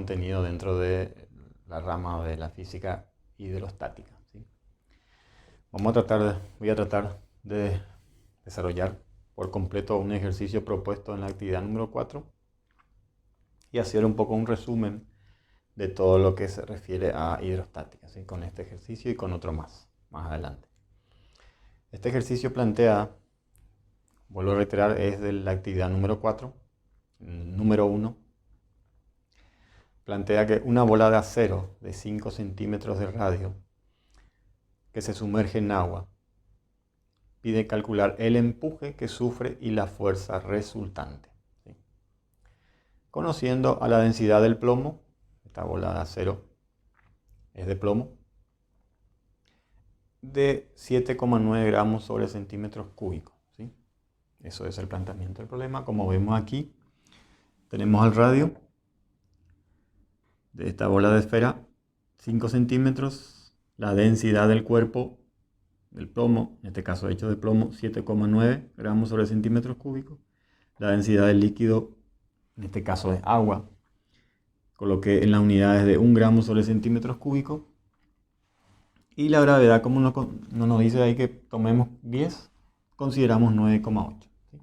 contenido dentro de la rama de la física hidrostática, ¿sí? Voy a tratar de desarrollar por completo un ejercicio propuesto en la actividad número 4 y hacer un poco un resumen de todo lo que se refiere a hidrostática, ¿sí? Con este ejercicio y con otro más adelante. Este ejercicio plantea, vuelvo a reiterar, es de la actividad número 4, número 1. Plantea que una bola de acero de 5 centímetros de radio que se sumerge en agua pide calcular el empuje que sufre y la fuerza resultante, ¿sí? Conociendo a la densidad del plomo, esta bola de acero es de plomo, de 7,9 gramos sobre centímetros cúbicos, ¿sí? Eso es el planteamiento del problema. Como vemos aquí, tenemos el radio de esta bola de esfera, 5 centímetros, la densidad del cuerpo del plomo, en este caso hecho de plomo, 7,9 gramos sobre centímetros cúbicos, la densidad del líquido, en este caso es agua, coloqué en las unidades de 1 gramo sobre centímetros cúbicos, y la gravedad, como no nos dice ahí que tomemos 10, consideramos 9,8, ¿sí?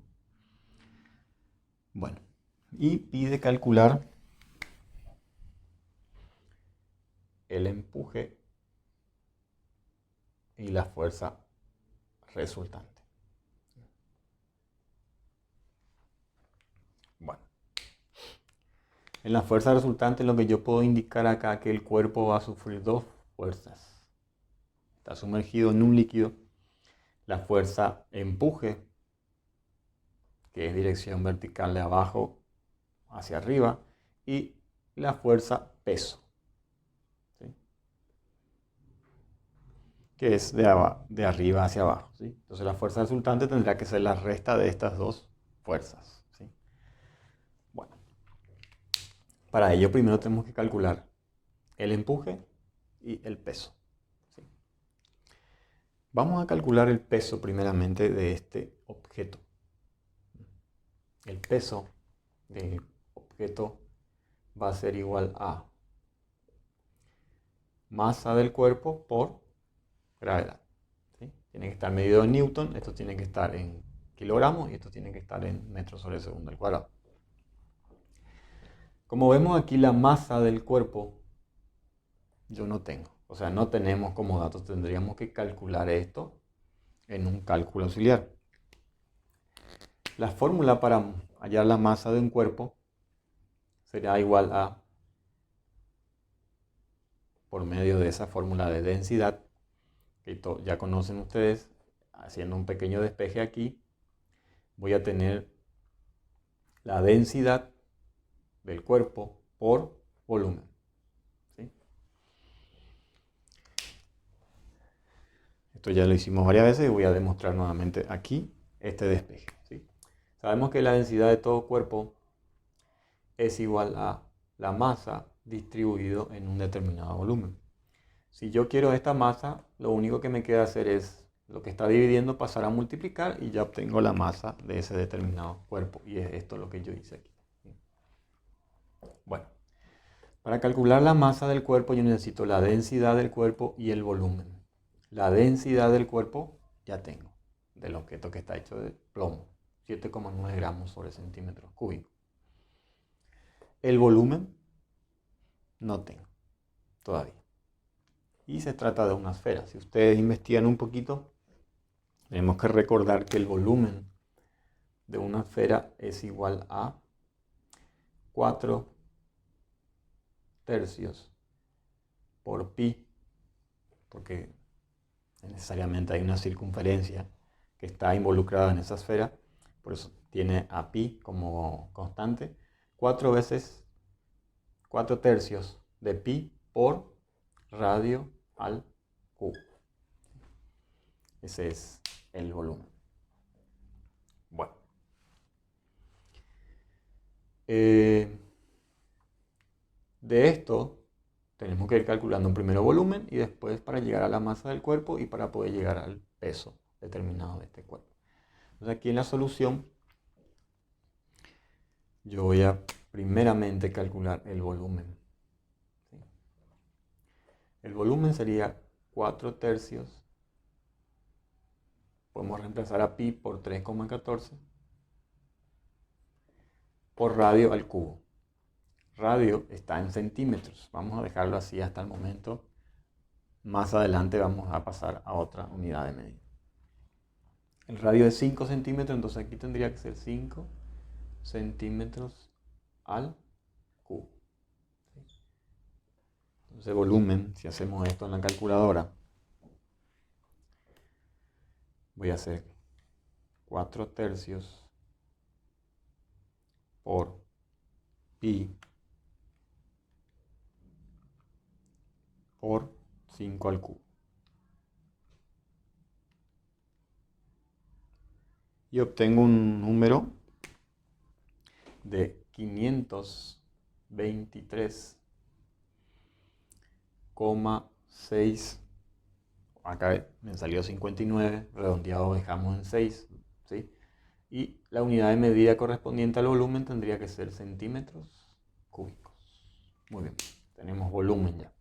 Bueno, y pide calcular el empuje y la fuerza resultante. Bueno, en la fuerza resultante lo que yo puedo indicar acá es que el cuerpo va a sufrir dos fuerzas. Está sumergido en un líquido. La fuerza empuje, que es dirección vertical de abajo hacia arriba, y la fuerza peso, ¿sí? Que es de arriba hacia abajo, ¿sí? Entonces la fuerza resultante tendrá que ser la resta de estas dos fuerzas, ¿sí? Bueno, para ello primero tenemos que calcular el empuje y el peso, ¿sí? Vamos a calcular el peso primeramente de este objeto. El peso del objeto va a ser igual a masa del cuerpo por gravedad, ¿sí? Tiene que estar medido en Newton, esto tiene que estar en kilogramos y esto tiene que estar en metros sobre segundo al cuadrado. Como vemos aquí, la masa del cuerpo yo no tengo, o sea, no tenemos como datos, tendríamos que calcular esto en un cálculo auxiliar. La fórmula para hallar la masa de un cuerpo será igual a, por medio de esa fórmula de densidad, que ya conocen ustedes, haciendo un pequeño despeje aquí, voy a tener la densidad del cuerpo por volumen, ¿sí? Esto ya lo hicimos varias veces y voy a demostrar nuevamente aquí este despeje, ¿sí? Sabemos que la densidad de todo cuerpo es igual a la masa distribuido en un determinado volumen. Si yo quiero esta masa, lo único que me queda hacer es lo que está dividiendo pasar a multiplicar y ya obtengo la masa de ese determinado cuerpo. Y es esto lo que yo hice aquí. Bueno, para calcular la masa del cuerpo yo necesito la densidad del cuerpo y el volumen. La densidad del cuerpo ya tengo, del objeto que está hecho de plomo, 7,9 gramos sobre centímetros cúbicos. El volumen no tengo todavía. Y se trata de una esfera. Si ustedes investigan un poquito, tenemos que recordar que el volumen de una esfera es igual a 4 tercios por pi, porque necesariamente hay una circunferencia que está involucrada en esa esfera, por eso tiene a pi como constante, 4 veces 4 tercios de pi por radio al cubo. Ese es el volumen. Bueno. De esto tenemos que ir calculando primero volumen y después para llegar a la masa del cuerpo y para poder llegar al peso determinado de este cuerpo. Entonces aquí en la solución yo voy a primeramente calcular el volumen El volumen sería 4 tercios. Podemos reemplazar a pi por 3,14 por radio al cubo. Radio está en centímetros. Vamos a dejarlo así hasta el momento. Más adelante vamos a pasar a otra unidad de medida. El radio es 5 centímetros, entonces aquí tendría que ser 5 centímetros al cubo. Entonces volumen, si hacemos esto en la calculadora, voy a hacer 4 tercios por pi por 5 al cubo. Y obtengo un número de 523,6. Acá me salió 59, redondeado dejamos en 6, ¿sí? Y la unidad de medida correspondiente al volumen tendría que ser centímetros cúbicos. Muy bien, tenemos volumen ya.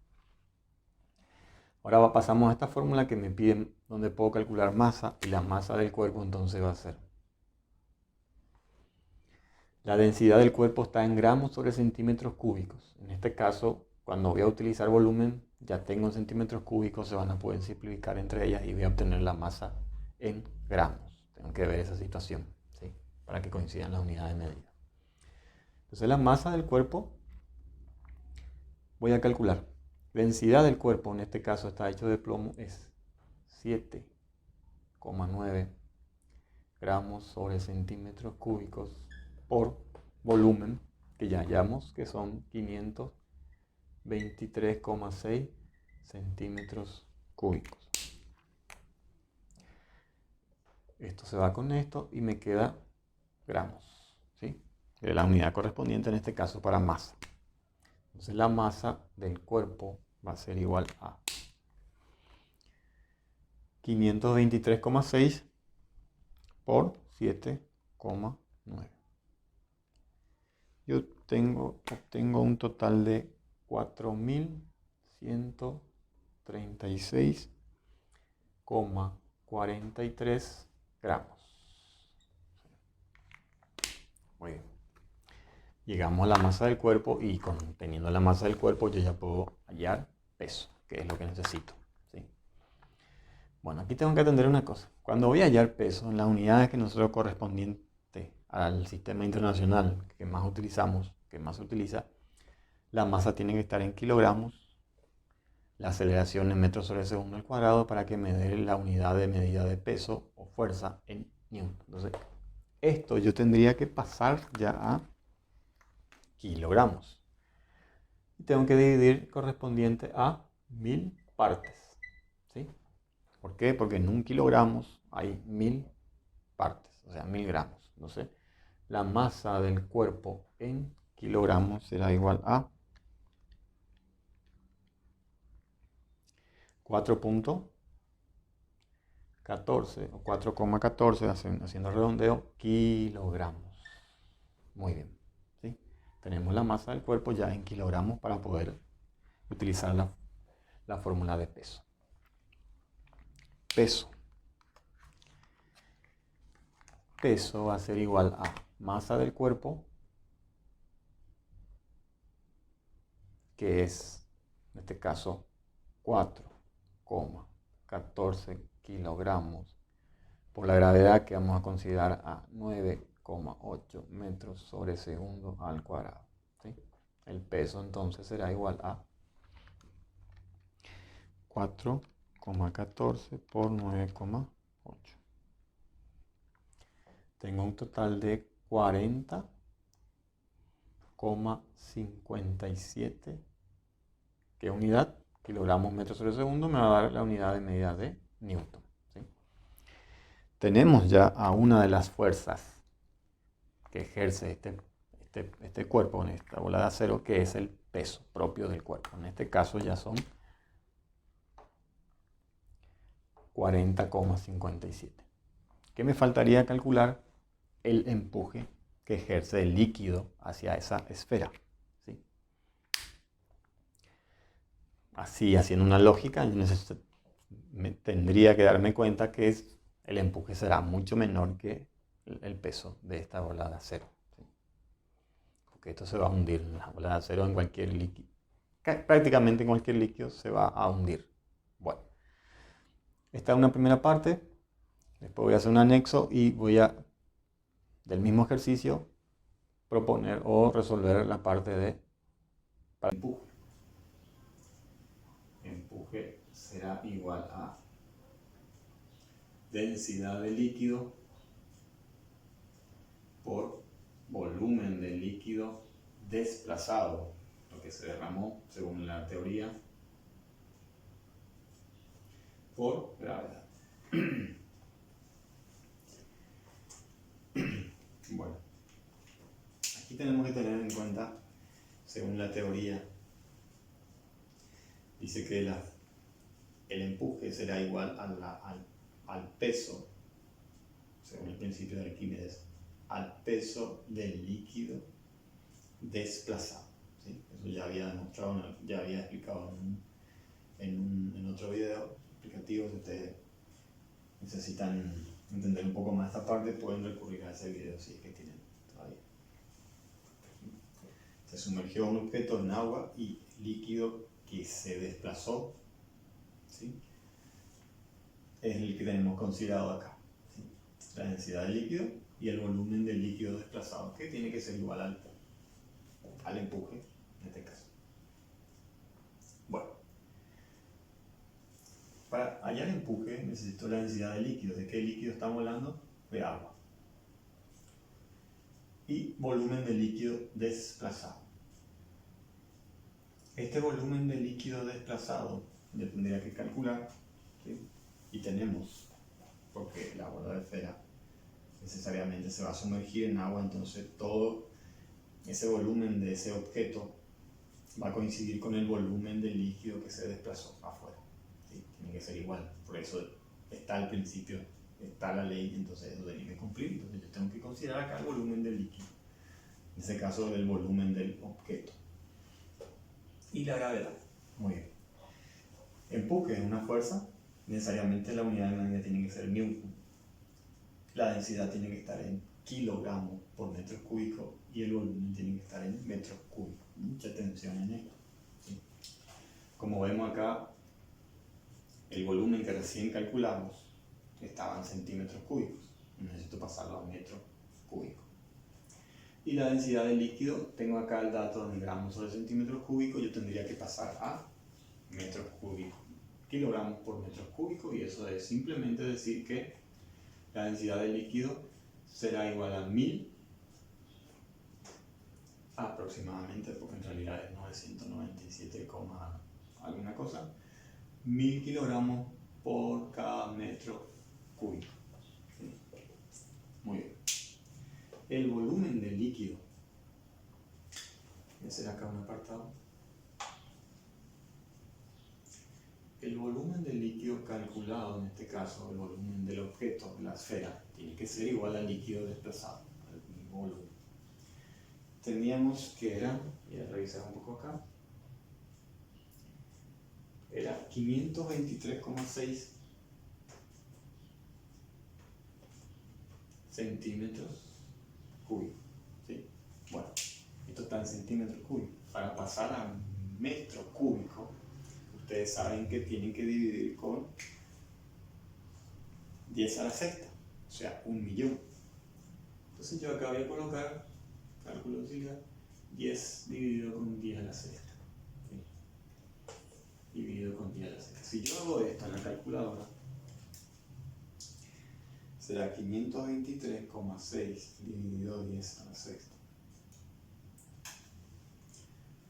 Ahora pasamos a esta fórmula que me piden donde puedo calcular masa, y la masa del cuerpo entonces va a ser: la densidad del cuerpo está en gramos sobre centímetros cúbicos. En este caso, cuando voy a utilizar volumen, ya tengo en centímetros cúbicos, se van a poder simplificar entre ellas y voy a obtener la masa en gramos. Tengo que ver esa situación, ¿sí? Para que coincidan las unidades de medida. Entonces la masa del cuerpo voy a calcular. Densidad del cuerpo, en este caso está hecho de plomo, es 7,9 gramos sobre centímetros cúbicos por volumen, que ya hallamos que son 523,6 centímetros cúbicos. Esto se va con esto y me queda gramos, ¿sí? De la unidad correspondiente en este caso para masa. Entonces la masa del cuerpo va a ser igual a 523,6 por 7,9. Yo obtengo un total de 4.136,43 gramos. Muy bien. Llegamos a la masa del cuerpo y teniendo la masa del cuerpo yo ya puedo hallar peso, que es lo que necesito, ¿sí? Bueno, aquí tengo que atender una cosa. Cuando voy a hallar peso en las unidades que nosotros correspondiente al sistema internacional que más utilizamos, que más se utiliza, la masa tiene que estar en kilogramos, la aceleración en metros sobre segundo al cuadrado para que me dé la unidad de medida de peso o fuerza en newton. Entonces, esto yo tendría que pasar ya a kilogramos. Y tengo que dividir correspondiente a 1000 partes, ¿sí? ¿Por qué? Porque en 1 kilogramos hay 1000 partes, o sea, 1000 gramos. Entonces, la masa del cuerpo en kilogramos será igual a 4.14 o 4,14, haciendo redondeo, kilogramos. Muy bien, ¿sí? Tenemos la masa del cuerpo ya en kilogramos para poder utilizar la fórmula de peso. Peso va a ser igual a masa del cuerpo, que es, en este caso, 4,14 kilogramos, por la gravedad que vamos a considerar a 9,8 metros sobre segundo al cuadrado, ¿sí? El peso entonces será igual a 4,14 por 9,8. Tengo un total de 40,57. ¿Qué unidad? Kilogramos metros sobre segundo me va a dar la unidad de medida de newton, ¿sí? Tenemos ya a una de las fuerzas que ejerce este cuerpo en esta bola de acero, que es el peso propio del cuerpo. En este caso ya son 40,57. ¿Qué me faltaría calcular? El empuje que ejerce el líquido hacia esa esfera, ¿sí? así, haciendo una lógica, yo tendría que darme cuenta que el empuje será mucho menor que el peso de esta bola de acero. ¿Sí? Porque esto se va a hundir, la bola de acero en cualquier líquido, prácticamente en cualquier líquido se va a hundir. Bueno, esta es una primera parte, después voy a hacer un anexo y voy a, del mismo ejercicio, proponer o resolver la parte de para empuje. Empuje será igual a densidad de líquido por volumen de líquido desplazado, lo que se derramó según la teoría, por gravedad. Bueno, aquí tenemos que tener en cuenta, según la teoría, dice que el empuje será igual al peso, según el principio de Arquímedes, al peso del líquido desplazado. ¿Sí? Eso ya había demostrado, ya había explicado en otro video explicativo. Si ustedes necesitan entender un poco más esta parte, pueden recurrir a ese video si es que tienen todavía. Se sumergió un objeto en agua y líquido que se desplazó, ¿sí? Es el que tenemos considerado acá, ¿sí? La densidad del líquido y el volumen del líquido desplazado, que tiene que ser igual al empuje en este caso. Bueno, para hallar empuje necesito la densidad del líquido. ¿De qué líquido estamos hablando? De agua. Y volumen de líquido desplazado. Este volumen de líquido desplazado yo tendría que calcular, ¿sí? Y tenemos, porque la bola de esfera necesariamente se va a sumergir en agua, entonces todo ese volumen de ese objeto va a coincidir con el volumen del líquido que se desplazó afuera. ¿Sí? Tiene que ser igual, por eso está al principio, está la ley, entonces eso tiene que cumplir. Entonces yo tengo que considerar acá el volumen del líquido, en este caso el volumen del objeto. Y la gravedad. Muy bien. Empuje es una fuerza, necesariamente la unidad de medida tiene que ser Newton. La densidad tiene que estar en kilogramos por metros cúbicos y el volumen tiene que estar en metros cúbicos. Mucha atención en esto. ¿Sí? Como vemos acá, el volumen que recién calculamos estaba en centímetros cúbicos. Necesito pasarlo a metros cúbicos. Y la densidad del líquido, tengo acá el dato en gramos sobre centímetros cúbicos, yo tendría que pasar a metros cúbicos, kilogramos por metros cúbicos, y eso es simplemente decir que la densidad del líquido será igual a 1000 aproximadamente, porque en realidad es 997, alguna cosa, 1000 kilogramos por cada metro cúbico. ¿Sí? Muy bien. El volumen del líquido, voy a hacer acá un apartado. El volumen del líquido calculado, en este caso el volumen del objeto, la esfera, tiene que ser igual al líquido desplazado, al mismo volumen. Teníamos que era, voy a revisar un poco acá, era 523,6 centímetros cúbicos. ¿Sí? Bueno, esto está en centímetros cúbicos. Para pasar a metros cúbicos, ustedes saben que tienen que dividir con 10 a la sexta, o sea, 1.000.000. Entonces yo acá voy a colocar, cálculo auxiliar, 10 dividido con 10 a la sexta. ¿Sí? Dividido con 10 a la sexta. Si yo hago esto en la calculadora, será 523,6 dividido 10 a la sexta.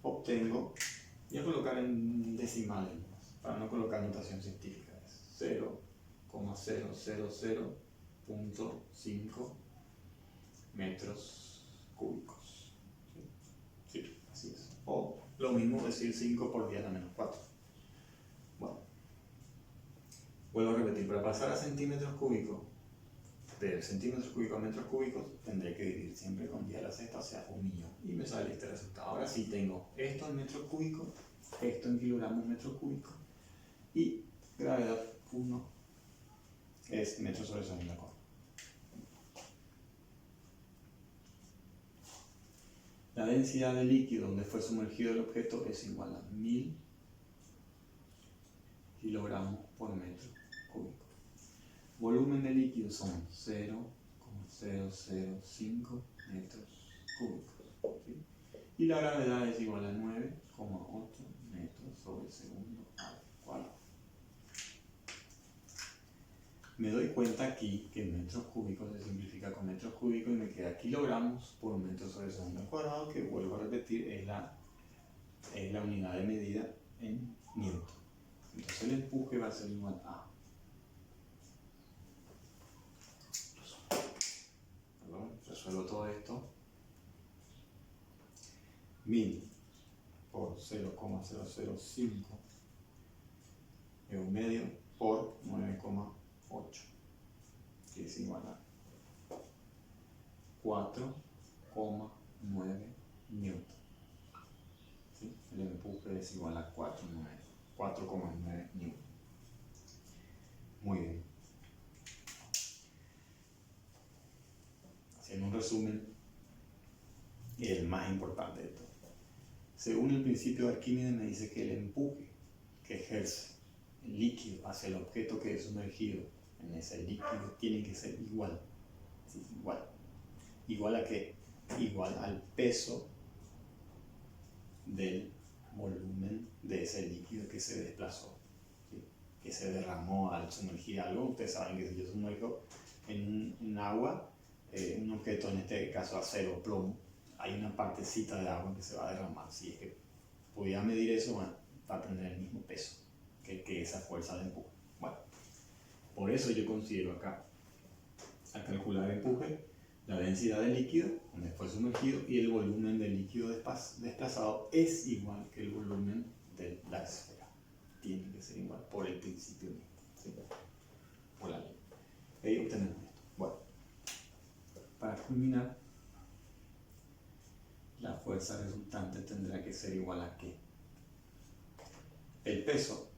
Obtengo, voy a colocar en decimales, para no colocar notación científica, es 0,0005 metros cúbicos. ¿Sí? Sí, así es. O lo mismo decir 5 por 10 a la menos 4. Bueno, vuelvo a repetir, para pasar a centímetros cúbicos, de centímetros cúbicos a metros cúbicos, tendré que dividir siempre con 10 a la sexta, o sea, 1.000.000. Y me sale este resultado. Ahora sí tengo esto en metros cúbicos, esto en kilogramos metros cúbicos y gravedad 1 es metros sobre segundo cuadrado. La densidad del líquido donde fue sumergido el objeto es igual a 1000 kilogramos por metro cúbico. Volumen de líquido son 0,005 metros cúbicos. ¿Sí? Y la gravedad es igual a 9,8 metros sobre segundo al cuadrado. Me doy cuenta aquí que metros cúbicos se simplifica con metros cúbicos y me queda kilogramos por metro sobre segundo al cuadrado, que vuelvo a repetir es la unidad de medida en newton. Entonces el empuje va a ser igual a resuelvo todo esto. 1000 por 0,005 es un medio por 9,8, que es igual a 4,9 newton. ¿Sí? El empuje es igual a 4,9 newton. Muy bien. Haciendo un resumen, el más importante de todo. Según el principio de Arquímedes me dice que el empuje que ejerce el líquido hacia el objeto que es sumergido en ese líquido tiene que ser igual. ¿Sí? ¿Igual a qué? Igual al peso del volumen de ese líquido que se desplazó, ¿sí? Que se derramó al sumergir algo. Ustedes saben que si yo sumerjo en agua, un objeto, en este caso acero o plomo, hay una partecita de agua que se va a derramar. Si es que pudiera medir eso, va a tener el mismo peso que esa fuerza de empuje. Bueno, por eso yo considero acá, al calcular el empuje, la densidad del líquido donde fue sumergido y el volumen del líquido desplazado es igual que el volumen de la esfera. Tiene que ser igual por el principio mismo, ¿sí? Por la ley. Ahí obtenemos esto. Bueno, para culminar, la fuerza resultante tendrá que ser igual a ¿qué? El peso,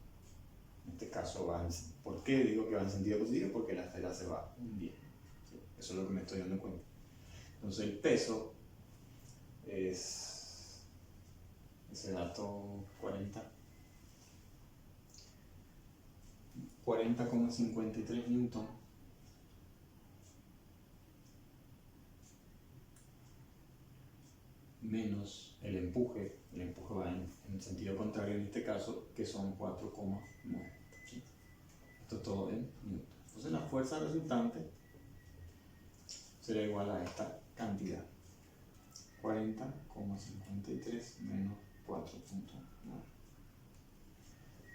en este caso va en... ¿Por qué digo que va en sentido positivo? Porque la esfera se va hundiendo. ¿Sí? Eso es lo que me estoy dando cuenta. Entonces el peso es ese dato 40,53 newton menos el empuje va en sentido contrario en este caso, que son 4,9. ¿Sí? Esto todo en newton. Entonces la fuerza resultante será igual a esta cantidad, 40,53 menos 4,9.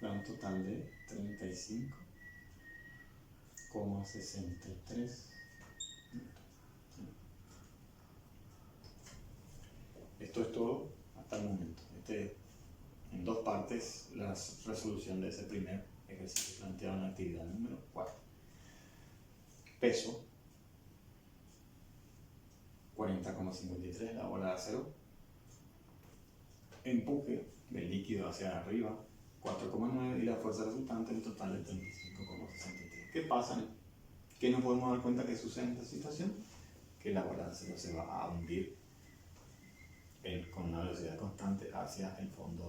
Da un total de 35,63. Esto es todo hasta el momento. En dos partes la resolución de ese primer ejercicio planteado en la actividad número 4. Peso 40,53, la bola de acero. Empuje del líquido hacia arriba 4,9 y la fuerza resultante en total de 35,63. ¿Qué pasa? ¿Qué nos podemos dar cuenta que sucede en esta situación? Que la bola de acero se va a hundir con una velocidad constante hacia el fondo